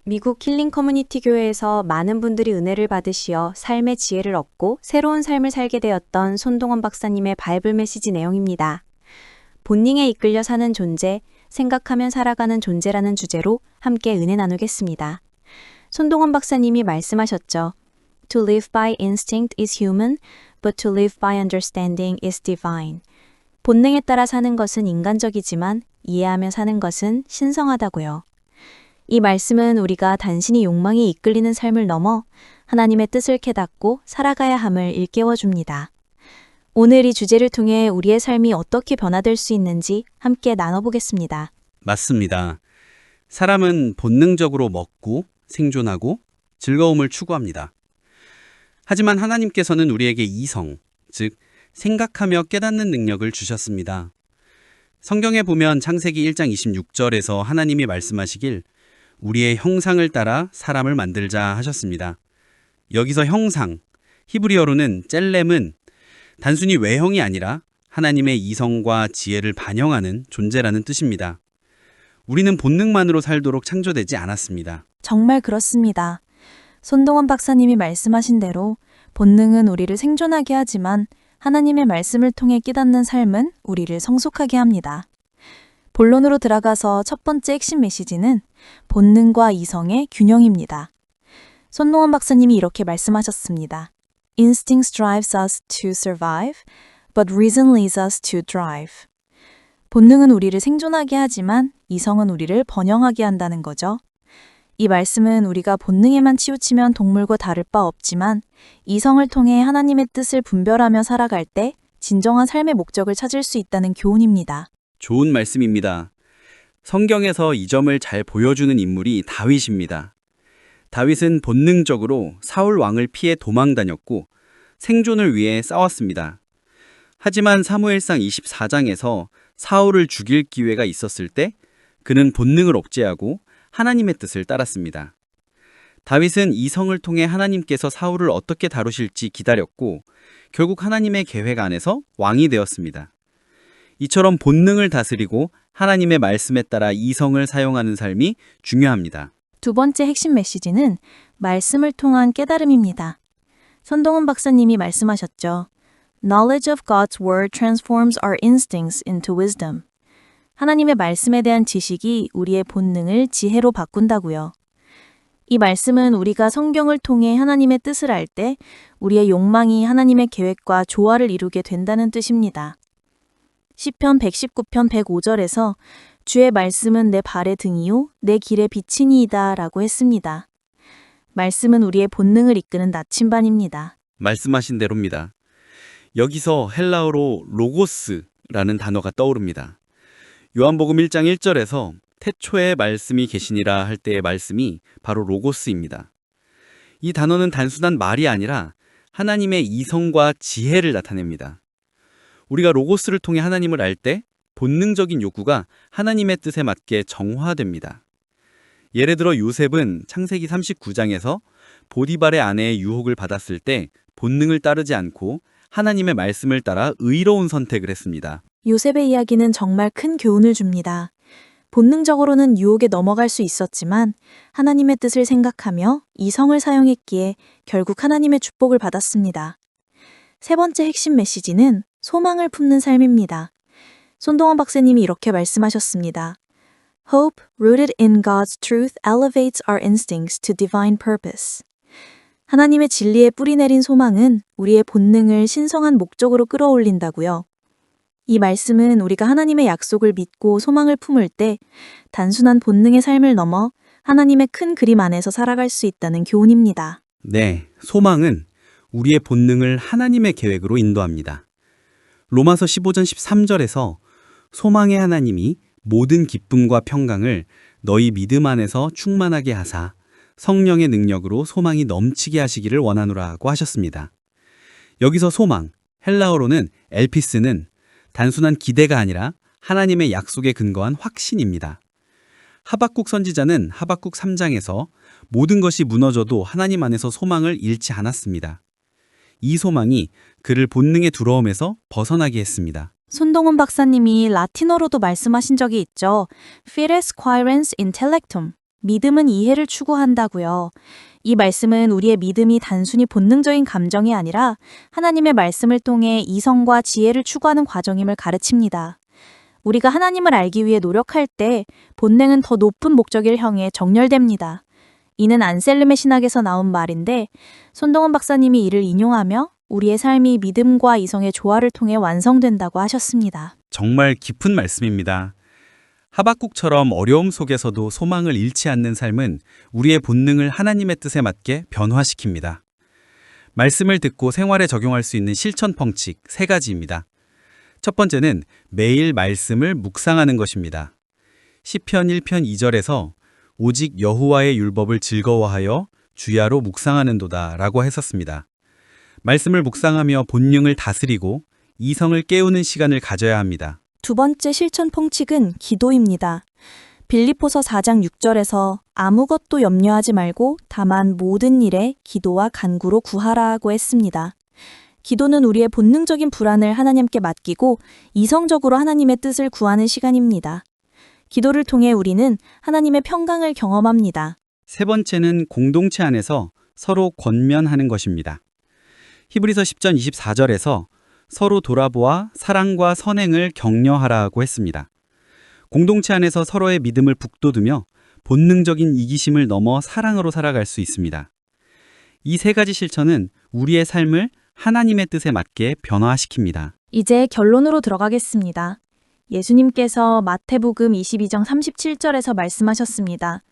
미국 힐링 커뮤니티 교회에서 많은 분들이 은혜를 받으시어 삶의 지혜를 얻고 새로운 삶을 살게 되었던 손동원 박사님의 바이블 메시지 내용입니다. 본능에 이끌려 사는 존재, 생각하면 살아가는 존재라는 주제로 함께 은혜 나누겠습니다. 손동원 박사님이 말씀하셨죠. To live by instinct is human, but to live by understanding is divine. 본능에 따라 사는 것은 인간적이지만 이해하며 사는 것은 신성하다고요. 이 말씀은 우리가 단순히 욕망에 이끌리는 삶을 넘어 하나님의 뜻을 깨닫고 살아가야 함을 일깨워줍니다. 오늘 이 주제를 통해 우리의 삶이 어떻게 변화될 수 있는지 함께 나눠보겠습니다. 맞습니다. 사람은 본능적으로 먹고 생존하고 즐거움을 추구합니다. 하지만 하나님께서는 우리에게 이성, 즉 생각하며 깨닫는 능력을 주셨습니다. 성경에 보면 창세기 1장 26절에서 하나님이 말씀하시길 우리의 형상을 따라 사람을 만들자 하셨습니다. 여기서 형상, 히브리어로는 젤렘은 단순히 외형이 아니라 하나님의 이성과 지혜를 반영하는 존재라는 뜻입니다. 우리는 본능만으로 살도록 창조되지 않았습니다. 정말 그렇습니다. 손동원 박사님이 말씀하신 대로 본능은 우리를 생존하게 하지만 하나님의 말씀을 통해 깨닫는 삶은 우리를 성숙하게 합니다. 본론으로 들어가서 첫 번째 핵심 메시지는 본능과 이성의 균형입니다. 손동원 박사님이 이렇게 말씀하셨습니다. Instinct drives us to survive, but reason leads us to drive. 본능은 우리를 생존하게 하지만 이성은 우리를 번영하게 한다는 거죠. 이 말씀은 우리가 본능에만 치우치면 동물과 다를 바 없지만 이성을 통해 하나님의 뜻을 분별하며 살아갈 때 진정한 삶의 목적을 찾을 수 있다는 교훈입니다. 좋은 말씀입니다. 성경에서 이 점을 잘 보여주는 인물이 다윗입니다. 다윗은 본능적으로 사울 왕을 피해 도망 다녔고 생존을 위해 싸웠습니다. 하지만 사무엘상 24장에서 사울을 죽일 기회가 있었을 때 그는 본능을 억제하고 하나님의 뜻을 따랐습니다. 다윗은 이성을 통해 하나님께서 사울을 어떻게 다루실지 기다렸고 결국 하나님의 계획 안에서 왕이 되었습니다. 이처럼 본능을 다스리고 하나님의 말씀에 따라 이성을 사용하는 삶이 중요합니다. 두 번째 핵심 메시지는 말씀을 통한 깨달음입니다. 손동원 박사님이 말씀하셨죠. Knowledge of God's word transforms our instincts into wisdom. 하나님의 말씀에 대한 지식이 우리의 본능을 지혜로 바꾼다고요. 이 말씀은 우리가 성경을 통해 하나님의 뜻을 알 때 우리의 욕망이 하나님의 계획과 조화를 이루게 된다는 뜻입니다. 시편 119편 105절에서 주의 말씀은 내 발의 등이요 내 길의 빛이니이다 라고 했습니다. 말씀은 우리의 본능을 이끄는 나침반입니다. 말씀하신 대로입니다. 여기서 헬라어로 로고스라는 단어가 떠오릅니다. 요한복음 1장 1절에서 태초에 말씀이 계시니라 할 때의 말씀이 바로 로고스입니다. 이 단어는 단순한 말이 아니라 하나님의 이성과 지혜를 나타냅니다. 우리가 로고스를 통해 하나님을 알 때 본능적인 욕구가 하나님의 뜻에 맞게 정화됩니다. 예를 들어 요셉은 창세기 39장에서 보디발의 아내의 유혹을 받았을 때 본능을 따르지 않고 하나님의 말씀을 따라 의로운 선택을 했습니다. 요셉의 이야기는 정말 큰 교훈을 줍니다. 본능적으로는 유혹에 넘어갈 수 있었지만 하나님의 뜻을 생각하며 이성을 사용했기에 결국 하나님의 축복을 받았습니다. 세 번째 핵심 메시지는 소망을 품는 삶입니다. 손동원 박사님이 이렇게 말씀하셨습니다. Hope rooted in God's truth elevates our instincts to divine purpose. 하나님의 진리에 뿌리내린 소망은 우리의 본능을 신성한 목적으로 끌어올린다고요. 이 말씀은 우리가 하나님의 약속을 믿고 소망을 품을 때 단순한 본능의 삶을 넘어 하나님의 큰 그림 안에서 살아갈 수 있다는 교훈입니다. 네, 소망은 우리의 본능을 하나님의 계획으로 인도합니다. 로마서 15장 13절에서 소망의 하나님이 모든 기쁨과 평강을 너희 믿음 안에서 충만하게 하사 성령의 능력으로 소망이 넘치게 하시기를 원하노라고 하셨습니다. 여기서 소망, 헬라어로는 엘피스는 단순한 기대가 아니라 하나님의 약속에 근거한 확신입니다. 하박국 선지자는 하박국 3장에서 모든 것이 무너져도 하나님 안에서 소망을 잃지 않았습니다. 이 소망이 그를 본능의 두려움에서 벗어나게 했습니다. 손동원 박사님이 라틴어로도 말씀하신 적이 있죠. Fides quaerens intellectum. 믿음은 이해를 추구한다고요. 이 말씀은 우리의 믿음이 단순히 본능적인 감정이 아니라 하나님의 말씀을 통해 이성과 지혜를 추구하는 과정임을 가르칩니다. 우리가 하나님을 알기 위해 노력할 때 본능은 더 높은 목적을 향해 정렬됩니다. 이는 안셀름의 신학에서 나온 말인데 손동원 박사님이 이를 인용하며 우리의 삶이 믿음과 이성의 조화를 통해 완성된다고 하셨습니다. 정말 깊은 말씀입니다. 하박국처럼 어려움 속에서도 소망을 잃지 않는 삶은 우리의 본능을 하나님의 뜻에 맞게 변화시킵니다. 말씀을 듣고 생활에 적용할 수 있는 실천 펑칙 3가지입니다. 첫 번째는 매일 말씀을 묵상하는 것입니다. 시편 1편 2절에서 오직 여호와의 율법을 즐거워하여 주야로 묵상하는도다 라고 했었습니다. 말씀을 묵상하며 본능을 다스리고 이성을 깨우는 시간을 가져야 합니다. 두 번째 실천 펑칙은 기도입니다. 빌립보서 4장 6절에서 아무것도 염려하지 말고 다만 모든 일에 기도와 간구로 구하라고 했습니다. 기도는 우리의 본능적인 불안을 하나님께 맡기고 이성적으로 하나님의 뜻을 구하는 시간입니다. 기도를 통해 우리는 하나님의 평강을 경험합니다. 세 번째는 공동체 안에서 서로 권면하는 것입니다. 히브리서 10장 24절에서 서로 돌아보아 사랑과 선행을 격려하라고 했습니다. 공동체 안에서 서로의 믿음을 북돋우며 본능적인 이기심을 넘어 사랑으로 살아갈 수 있습니다. 이 3가지 실천은 우리의 삶을 하나님의 뜻에 맞게 변화시킵니다. 이제 결론으로 들어가겠습니다. 예수님께서 마태복음 22장 37절에서 말씀하셨습니다.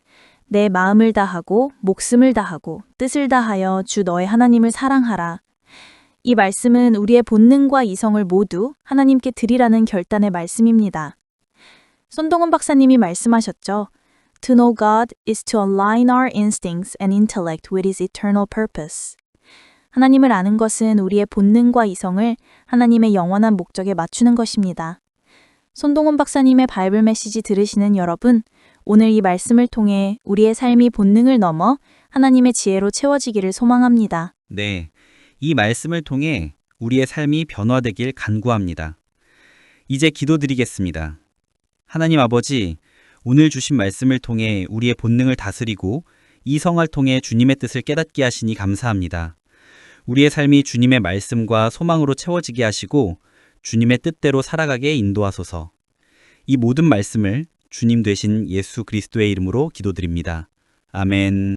내 마음을 다하고 목숨을 다하고 뜻을 다하여 주 너의 하나님을 사랑하라. 이 말씀은 우리의 본능과 이성을 모두 하나님께 드리라는 결단의 말씀입니다. 손동원 박사님이 말씀하셨죠. To know God is to align our instincts and intellect with His eternal purpose. 하나님을 아는 것은 우리의 본능과 이성을 하나님의 영원한 목적에 맞추는 것입니다. 손동원 박사님의 바이블 메시지 들으시는 여러분, 오늘 이 말씀을 통해 우리의 삶이 본능을 넘어 하나님의 지혜로 채워지기를 소망합니다. 네, 이 말씀을 통해 우리의 삶이 변화되길 간구합니다. 이제 기도드리겠습니다. 하나님 아버지, 오늘 주신 말씀을 통해 우리의 본능을 다스리고 이성을 통해 주님의 뜻을 깨닫게 하시니 감사합니다. 우리의 삶이 주님의 말씀과 소망으로 채워지게 하시고 주님의 뜻대로 살아가게 인도하소서. 이 모든 말씀을 주님 되신 예수 그리스도의 이름으로 기도드립니다. 아멘.